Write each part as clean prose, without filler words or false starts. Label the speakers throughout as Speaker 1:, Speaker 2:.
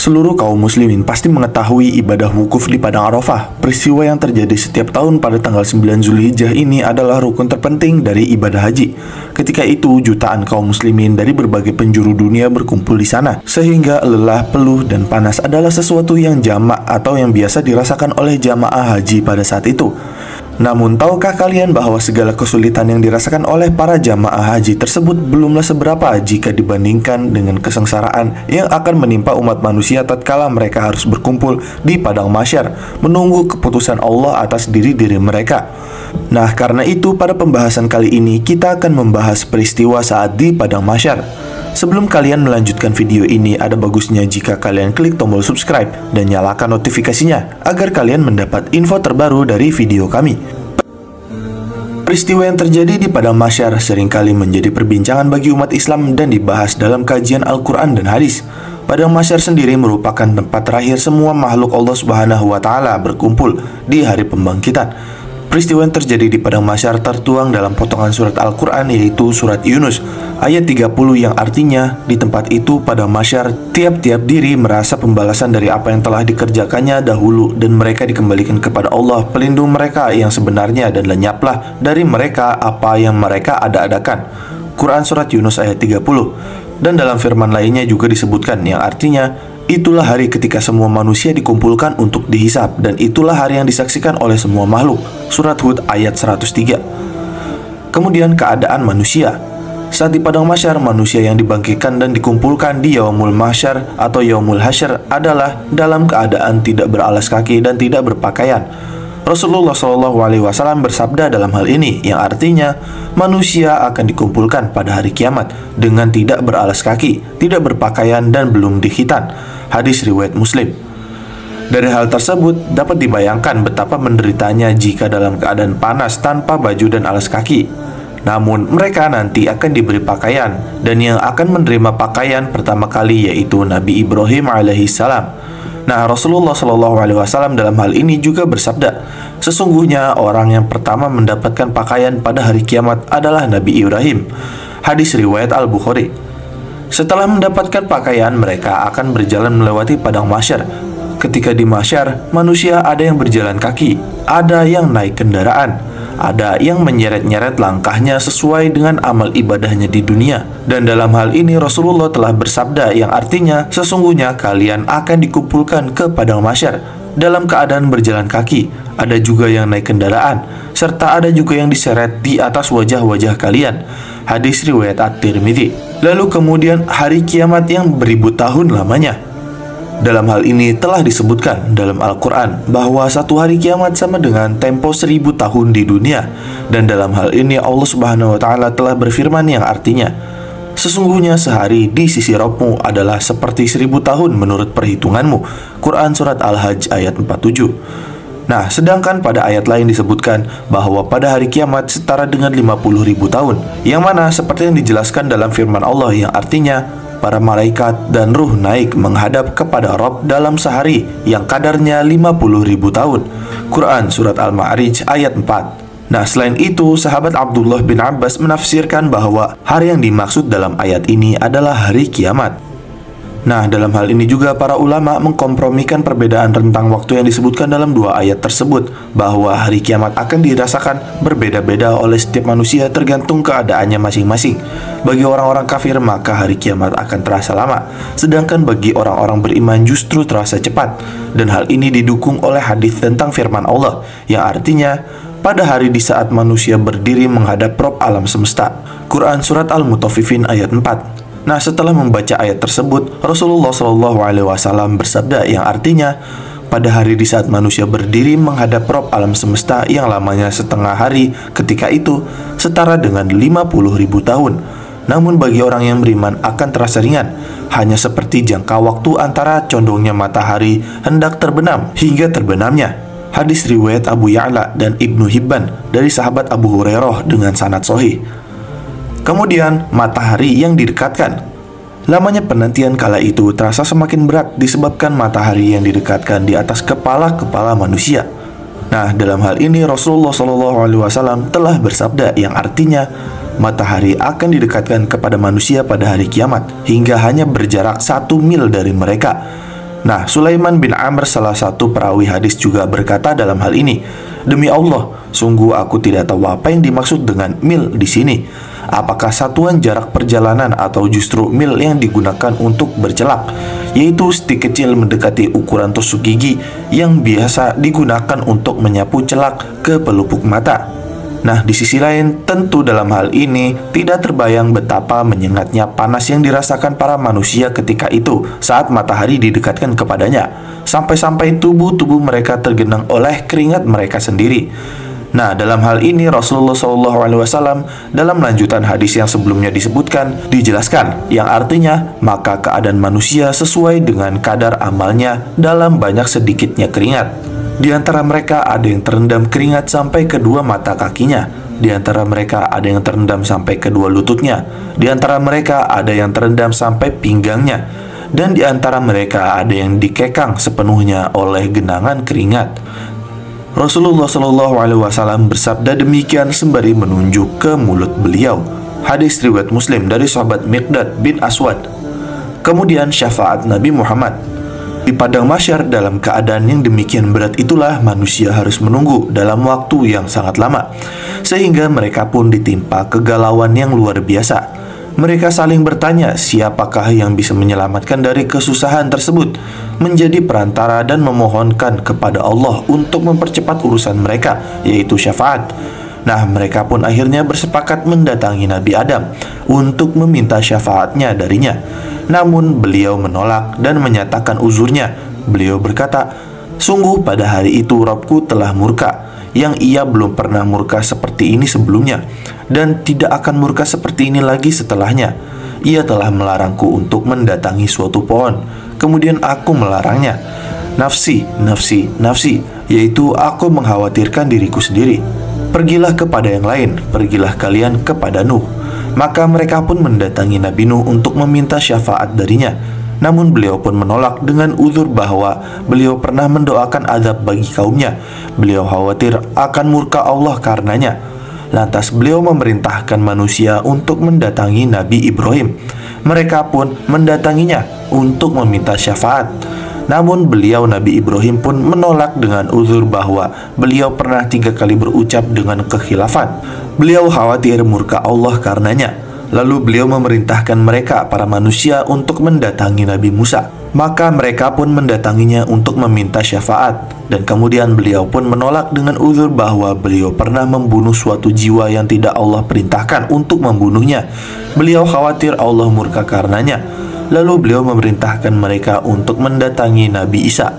Speaker 1: Seluruh kaum muslimin pasti mengetahui ibadah wukuf di Padang Arafah. Peristiwa yang terjadi setiap tahun pada tanggal 9 Zulhijjah ini adalah rukun terpenting dari ibadah haji. Ketika itu, jutaan kaum muslimin dari berbagai penjuru dunia berkumpul di sana. Sehingga lelah, peluh, dan panas adalah sesuatu yang jamak atau yang biasa dirasakan oleh jamaah haji pada saat itu. Namun, tahukah kalian bahwa segala kesulitan yang dirasakan oleh para jamaah haji tersebut belumlah seberapa jika dibandingkan dengan kesengsaraan yang akan menimpa umat manusia tatkala mereka harus berkumpul di padang mahsyar menunggu keputusan Allah atas diri-diri mereka. Nah, karena itu pada pembahasan kali ini kita akan membahas peristiwa saat di padang mahsyar. Sebelum kalian melanjutkan video ini, ada bagusnya jika kalian klik tombol subscribe dan nyalakan notifikasinya agar kalian mendapat info terbaru dari video kami. Peristiwa yang terjadi di padang mahsyar seringkali menjadi perbincangan bagi umat Islam dan dibahas dalam kajian Al-Quran dan hadis. Padang mahsyar sendiri merupakan tempat terakhir semua makhluk Allah Subhanahu wa Ta'ala berkumpul di hari pembangkitan. Peristiwa yang terjadi di padang mahsyar tertuang dalam potongan surat Al-Quran, yaitu surat Yunus ayat 30, yang artinya di tempat itu padang mahsyar tiap-tiap diri merasa pembalasan dari apa yang telah dikerjakannya dahulu, dan mereka dikembalikan kepada Allah pelindung mereka yang sebenarnya, dan lenyaplah dari mereka apa yang mereka ada-adakan. Quran surat Yunus ayat 30. Dan dalam firman lainnya juga disebutkan yang artinya, itulah hari ketika semua manusia dikumpulkan untuk dihisab, dan itulah hari yang disaksikan oleh semua makhluk. Surat Hud ayat 103. Kemudian keadaan manusia. Saat di padang mahsyar, manusia yang dibangkitkan dan dikumpulkan di Yaumul Mahsyar atau Yaumul Hasyr adalah dalam keadaan tidak beralas kaki dan tidak berpakaian. Rasulullah SAW bersabda dalam hal ini, yang artinya manusia akan dikumpulkan pada hari kiamat dengan tidak beralas kaki, tidak berpakaian, dan belum dikhitan. Hadis riwayat Muslim. Dari hal tersebut dapat dibayangkan betapa menderitanya jika dalam keadaan panas tanpa baju dan alas kaki. Namun mereka nanti akan diberi pakaian, dan yang akan menerima pakaian pertama kali yaitu Nabi Ibrahim alaihissalam. Nah, Rasulullah SAW dalam hal ini juga bersabda, sesungguhnya orang yang pertama mendapatkan pakaian pada hari kiamat adalah Nabi Ibrahim. Hadis riwayat Al-Bukhari. Setelah mendapatkan pakaian, mereka akan berjalan melewati padang mahsyar. Ketika di mahsyar, manusia ada yang berjalan kaki, ada yang naik kendaraan, ada yang menyeret-nyeret langkahnya sesuai dengan amal ibadahnya di dunia. Dan dalam hal ini Rasulullah telah bersabda yang artinya sesungguhnya kalian akan dikumpulkan ke padang mahsyar dalam keadaan berjalan kaki, ada juga yang naik kendaraan, serta ada juga yang diseret di atas wajah-wajah kalian. Hadis riwayat At-Tirmidzi. Lalu kemudian hari kiamat yang beribu tahun lamanya. Dalam hal ini telah disebutkan dalam Al-Quran bahwa satu hari kiamat sama dengan tempo 1000 tahun di dunia. Dan dalam hal ini Allah Subhanahu wa Ta'ala telah berfirman yang artinya, sesungguhnya sehari di sisi Rabbmu adalah seperti 1000 tahun menurut perhitunganmu. Quran surat Al-Hajj ayat 47. Nah, sedangkan pada ayat lain disebutkan bahwa pada hari kiamat setara dengan 50.000 tahun, yang mana seperti yang dijelaskan dalam firman Allah yang artinya, para malaikat dan ruh naik menghadap kepada Rabb dalam sehari yang kadarnya 50.000 tahun. Quran surat Al-Ma'arij ayat 4. Nah, selain itu, sahabat Abdullah bin Abbas menafsirkan bahwa hari yang dimaksud dalam ayat ini adalah hari kiamat. Nah, dalam hal ini juga para ulama mengkompromikan perbedaan rentang waktu yang disebutkan dalam dua ayat tersebut, bahwa hari kiamat akan dirasakan berbeda-beda oleh setiap manusia tergantung keadaannya masing-masing. Bagi orang-orang kafir maka hari kiamat akan terasa lama, sedangkan bagi orang-orang beriman justru terasa cepat. Dan hal ini didukung oleh hadis tentang firman Allah yang artinya, pada hari di saat manusia berdiri menghadap Rabb alam semesta. Quran surat Al-Mutaffifin ayat 4. Nah, setelah membaca ayat tersebut, Rasulullah SAW bersabda yang artinya, pada hari di saat manusia berdiri menghadap Rabb alam semesta yang lamanya setengah hari ketika itu setara dengan 50.000 tahun. Namun bagi orang yang beriman akan terasa ringan, hanya seperti jangka waktu antara condongnya matahari hendak terbenam hingga terbenamnya. Hadis riwayat Abu Ya'la dan Ibnu Hibban dari sahabat Abu Hurairah dengan sanad sahih. Kemudian matahari yang didekatkan. Lamanya penantian kala itu terasa semakin berat disebabkan matahari yang didekatkan di atas kepala-kepala manusia. Nah, dalam hal ini Rasulullah SAW telah bersabda yang artinya, matahari akan didekatkan kepada manusia pada hari kiamat hingga hanya berjarak 1 mil dari mereka. Nah, Sulaiman bin Amr, salah satu perawi hadis, juga berkata dalam hal ini, "Demi Allah, sungguh aku tidak tahu apa yang dimaksud dengan mil di sini. Apakah satuan jarak perjalanan atau justru mil yang digunakan untuk bercelak, yaitu stik kecil mendekati ukuran tusuk gigi yang biasa digunakan untuk menyapu celak ke pelupuk mata." Nah, di sisi lain, tentu dalam hal ini tidak terbayang betapa menyengatnya panas yang dirasakan para manusia ketika itu saat matahari didekatkan kepadanya, sampai-sampai tubuh-tubuh mereka tergenang oleh keringat mereka sendiri. Nah, dalam hal ini Rasulullah SAW dalam lanjutan hadis yang sebelumnya disebutkan dijelaskan, yang artinya maka keadaan manusia sesuai dengan kadar amalnya dalam banyak sedikitnya keringat. Di antara mereka ada yang terendam keringat sampai kedua mata kakinya. Di antara mereka ada yang terendam sampai kedua lututnya. Di antara mereka ada yang terendam sampai pinggangnya. Dan di antara mereka ada yang dikekang sepenuhnya oleh genangan keringat. Rasulullah SAW bersabda demikian sembari menunjuk ke mulut beliau. Hadis riwayat Muslim dari sahabat Miqdad bin Aswad. Kemudian syafaat Nabi Muhammad. Di padang mahsyar dalam keadaan yang demikian berat itulah manusia harus menunggu dalam waktu yang sangat lama, sehingga mereka pun ditimpa kegalauan yang luar biasa. Mereka saling bertanya siapakah yang bisa menyelamatkan dari kesusahan tersebut, menjadi perantara dan memohonkan kepada Allah untuk mempercepat urusan mereka, yaitu syafaat. Nah, mereka pun akhirnya bersepakat mendatangi Nabi Adam untuk meminta syafaatnya darinya. Namun beliau menolak dan menyatakan uzurnya. Beliau berkata, "Sungguh pada hari itu Rabbku telah murka, yang ia belum pernah murka seperti ini sebelumnya, dan tidak akan murka seperti ini lagi setelahnya. Ia telah melarangku untuk mendatangi suatu pohon, kemudian aku melarangnya. Nafsi, nafsi, nafsi, yaitu aku mengkhawatirkan diriku sendiri. Pergilah kepada yang lain, pergilah kalian kepada Nuh." Maka mereka pun mendatangi Nabi Nuh untuk meminta syafaat darinya. Namun beliau pun menolak dengan uzur bahwa beliau pernah mendoakan azab bagi kaumnya. Beliau khawatir akan murka Allah karenanya. Lantas beliau memerintahkan manusia untuk mendatangi Nabi Ibrahim. Mereka pun mendatanginya untuk meminta syafaat. Namun beliau Nabi Ibrahim pun menolak dengan uzur bahwa beliau pernah 3 kali berucap dengan kekhilafan. Beliau khawatir murka Allah karenanya. Lalu beliau memerintahkan mereka para manusia untuk mendatangi Nabi Musa. Maka mereka pun mendatanginya untuk meminta syafaat. Dan kemudian beliau pun menolak dengan uzur bahwa beliau pernah membunuh suatu jiwa yang tidak Allah perintahkan untuk membunuhnya. Beliau khawatir Allah murka karenanya. Lalu beliau memerintahkan mereka untuk mendatangi Nabi Isa.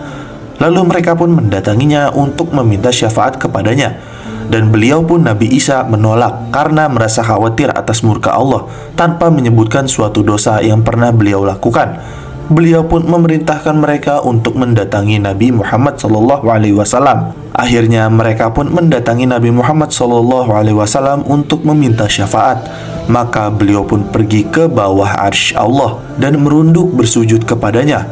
Speaker 1: Lalu mereka pun mendatanginya untuk meminta syafaat kepadanya. Dan beliau pun Nabi Isa menolak karena merasa khawatir atas murka Allah tanpa menyebutkan suatu dosa yang pernah beliau lakukan. Beliau pun memerintahkan mereka untuk mendatangi Nabi Muhammad SAW. Akhirnya mereka pun mendatangi Nabi Muhammad SAW untuk meminta syafaat. Maka beliau pun pergi ke bawah arsy Allah dan merunduk bersujud kepadanya.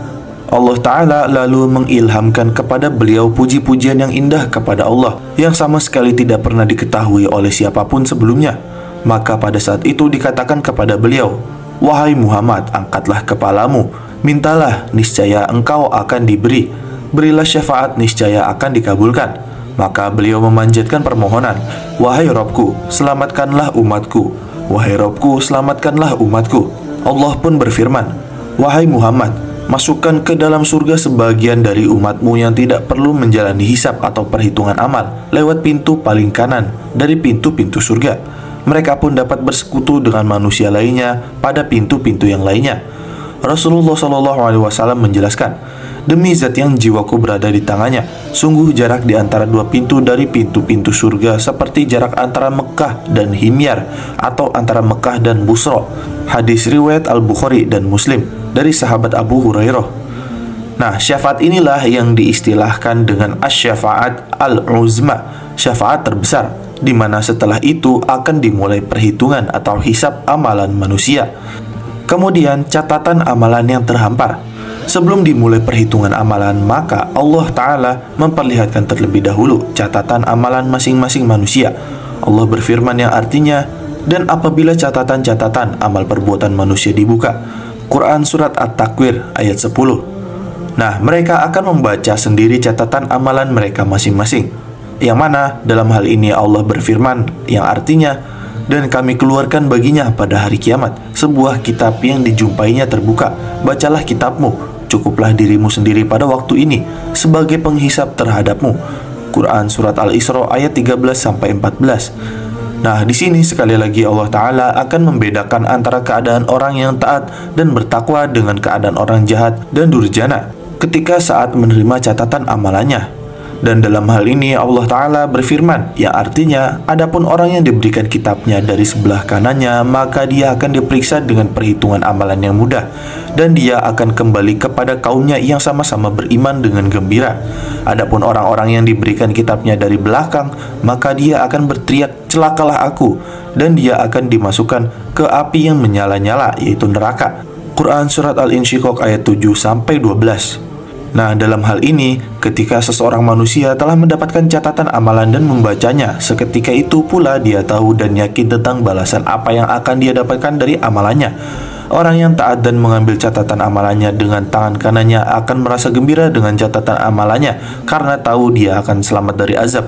Speaker 1: Allah Ta'ala lalu mengilhamkan kepada beliau puji-pujian yang indah kepada Allah yang sama sekali tidak pernah diketahui oleh siapapun sebelumnya. Maka pada saat itu dikatakan kepada beliau, "Wahai Muhammad, angkatlah kepalamu, mintalah, niscaya engkau akan diberi, berilah syafaat, niscaya akan dikabulkan." Maka beliau memanjatkan permohonan, "Wahai Rabbku, selamatkanlah umatku, wahai Rabbku, selamatkanlah umatku." Allah pun berfirman, "Wahai Muhammad, masukkan ke dalam surga sebagian dari umatmu yang tidak perlu menjalani hisab atau perhitungan amal lewat pintu paling kanan dari pintu-pintu surga. Mereka pun dapat bersekutu dengan manusia lainnya pada pintu-pintu yang lainnya." Rasulullah SAW menjelaskan, "Demi zat yang jiwaku berada di tangannya, sungguh jarak di antara 2 pintu dari pintu-pintu surga seperti jarak antara Mekah dan Himyar atau antara Mekah dan Busra." Hadis riwayat Al-Bukhari dan Muslim dari sahabat Abu Hurairah. Nah, syafaat inilah yang diistilahkan dengan asy-syafaat al-uzma, syafaat terbesar, di mana setelah itu akan dimulai perhitungan atau hisab amalan manusia. Kemudian catatan amalan yang terhampar. Sebelum dimulai perhitungan amalan, maka Allah Ta'ala memperlihatkan terlebih dahulu catatan amalan masing-masing manusia. Allah berfirman yang artinya, "Dan apabila catatan-catatan amal perbuatan manusia dibuka." Quran Surat At-Takwir ayat 10. Nah, mereka akan membaca sendiri catatan amalan mereka masing-masing. Yang mana dalam hal ini Allah berfirman yang artinya, dan kami keluarkan baginya pada hari kiamat sebuah kitab yang dijumpainya terbuka. Bacalah kitabmu, cukuplah dirimu sendiri pada waktu ini sebagai penghisap terhadapmu. Quran Surat Al-Isra ayat 13-14. Nah, di sini sekali lagi Allah Ta'ala akan membedakan antara keadaan orang yang taat dan bertakwa dengan keadaan orang jahat dan durjana ketika saat menerima catatan amalannya. Dan dalam hal ini Allah Ta'ala berfirman yang artinya, adapun orang yang diberikan kitabnya dari sebelah kanannya, maka dia akan diperiksa dengan perhitungan amalan yang mudah, dan dia akan kembali kepada kaumnya yang sama-sama beriman dengan gembira. Adapun orang-orang yang diberikan kitabnya dari belakang, maka dia akan berteriak, celakalah aku, dan dia akan dimasukkan ke api yang menyala-nyala, yaitu neraka. Quran Surat Al-Insyiqaq ayat 7-12. Nah, dalam hal ini, ketika seseorang manusia telah mendapatkan catatan amalan dan membacanya, seketika itu pula dia tahu dan yakin tentang balasan apa yang akan dia dapatkan dari amalannya. Orang yang taat dan mengambil catatan amalannya dengan tangan kanannya akan merasa gembira dengan catatan amalannya karena tahu dia akan selamat dari azab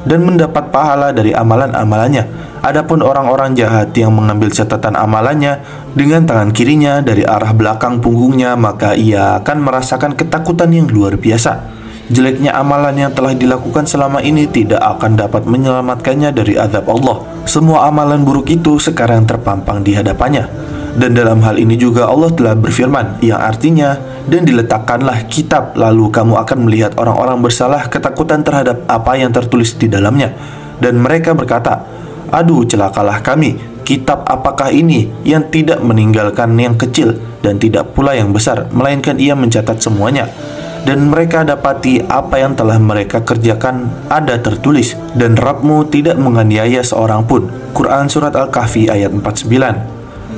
Speaker 1: dan mendapat pahala dari amalan-amalannya. Adapun orang-orang jahat yang mengambil catatan amalannya dengan tangan kirinya dari arah belakang punggungnya, maka ia akan merasakan ketakutan yang luar biasa. Jeleknya amalan yang telah dilakukan selama ini tidak akan dapat menyelamatkannya dari azab Allah. Semua amalan buruk itu sekarang terpampang di hadapannya. Dan dalam hal ini juga Allah telah berfirman yang artinya, dan diletakkanlah kitab, lalu kamu akan melihat orang-orang bersalah ketakutan terhadap apa yang tertulis di dalamnya. Dan mereka berkata, aduh celakalah kami, kitab apakah ini yang tidak meninggalkan yang kecil dan tidak pula yang besar, melainkan ia mencatat semuanya. Dan mereka dapati apa yang telah mereka kerjakan ada tertulis, dan Rabbmu tidak menganiaya seorang pun. Quran Surat Al-Kahfi ayat 49.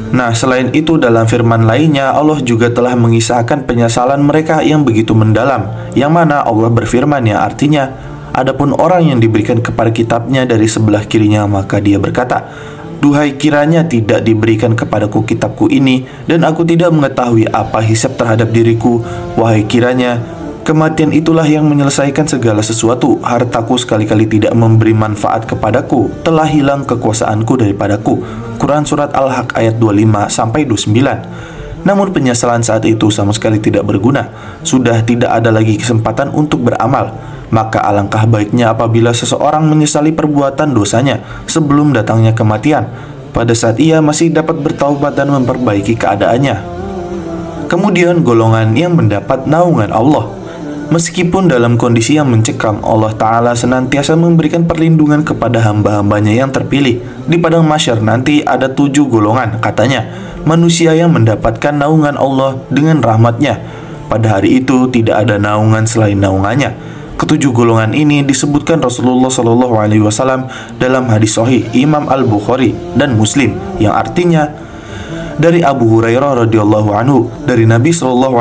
Speaker 1: Nah, selain itu dalam firman lainnya Allah juga telah mengisahkan penyesalan mereka yang begitu mendalam, yang mana Allah berfirman yang artinya, adapun orang yang diberikan kepada kitabnya dari sebelah kirinya, maka dia berkata, duhai kiranya tidak diberikan kepadaku kitabku ini, dan aku tidak mengetahui apa hisab terhadap diriku. Wahai kiranya kematian itulah yang menyelesaikan segala sesuatu. Hartaku sekali-kali tidak memberi manfaat kepadaku, telah hilang kekuasaanku daripadaku. Quran Surat Al-Haq ayat 25-29. Namun penyesalan saat itu sama sekali tidak berguna. Sudah tidak ada lagi kesempatan untuk beramal. Maka alangkah baiknya apabila seseorang menyesali perbuatan dosanya sebelum datangnya kematian, pada saat ia masih dapat bertaubat dan memperbaiki keadaannya. Kemudian golongan yang mendapat naungan Allah. Meskipun dalam kondisi yang mencekam, Allah Ta'ala senantiasa memberikan perlindungan kepada hamba-hambanya yang terpilih. Di padang mahsyar nanti ada 7 golongan, katanya, manusia yang mendapatkan naungan Allah dengan rahmatnya. Pada hari itu tidak ada naungan selain naungannya. Ketujuh golongan ini disebutkan Rasulullah SAW dalam hadis sahih Imam Al-Bukhari dan Muslim, yang artinya, dari Abu Hurairah radhiyallahu anhu, dari Nabi SAW,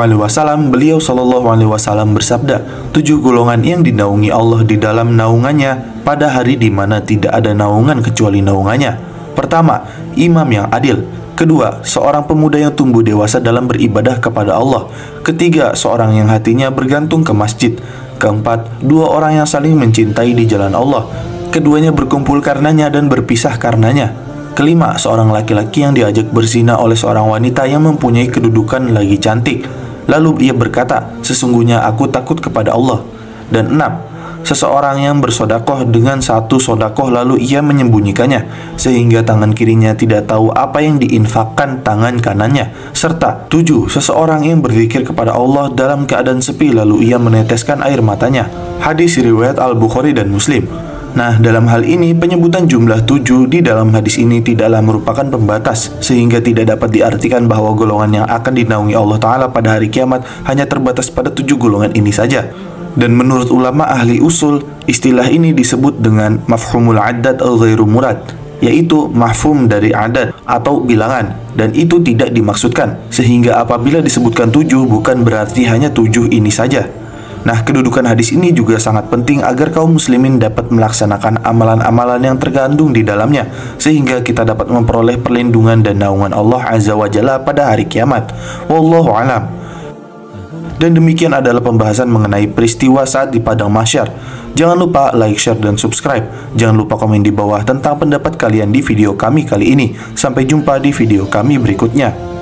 Speaker 1: beliau SAW bersabda, 7 golongan yang dinaungi Allah di dalam naungannya pada hari di mana tidak ada naungan kecuali naungannya. Pertama, imam yang adil. Kedua, seorang pemuda yang tumbuh dewasa dalam beribadah kepada Allah. Ketiga, seorang yang hatinya bergantung ke masjid. Keempat, 2 orang yang saling mencintai di jalan Allah. Keduanya berkumpul karenanya dan berpisah karenanya. Kelima, seorang laki-laki yang diajak berzina oleh seorang wanita yang mempunyai kedudukan lagi cantik. Lalu ia berkata, sesungguhnya aku takut kepada Allah. Dan 6, seseorang yang bersodakoh dengan satu sodakoh lalu ia menyembunyikannya, sehingga tangan kirinya tidak tahu apa yang diinfakkan tangan kanannya. Serta 7, seseorang yang berzikir kepada Allah dalam keadaan sepi lalu ia meneteskan air matanya. Hadis riwayat Al-Bukhari dan Muslim. Nah, dalam hal ini penyebutan jumlah 7 di dalam hadis ini tidaklah merupakan pembatas, sehingga tidak dapat diartikan bahwa golongan yang akan dinaungi Allah Ta'ala pada hari kiamat hanya terbatas pada 7 golongan ini saja. Dan menurut ulama ahli usul, istilah ini disebut dengan mafhumul addad al-ghairu murad, yaitu mafhum dari adat atau bilangan, dan itu tidak dimaksudkan, sehingga apabila disebutkan 7 bukan berarti hanya 7 ini saja. Nah, kedudukan hadis ini juga sangat penting agar kaum muslimin dapat melaksanakan amalan-amalan yang terkandung di dalamnya, sehingga kita dapat memperoleh perlindungan dan naungan Allah Azza wa Jalla pada hari kiamat. Wallahu alam. Dan demikian adalah pembahasan mengenai peristiwa saat di Padang Mahsyar. Jangan lupa like, share, dan subscribe. Jangan lupa komen di bawah tentang pendapat kalian di video kami kali ini. Sampai jumpa di video kami berikutnya.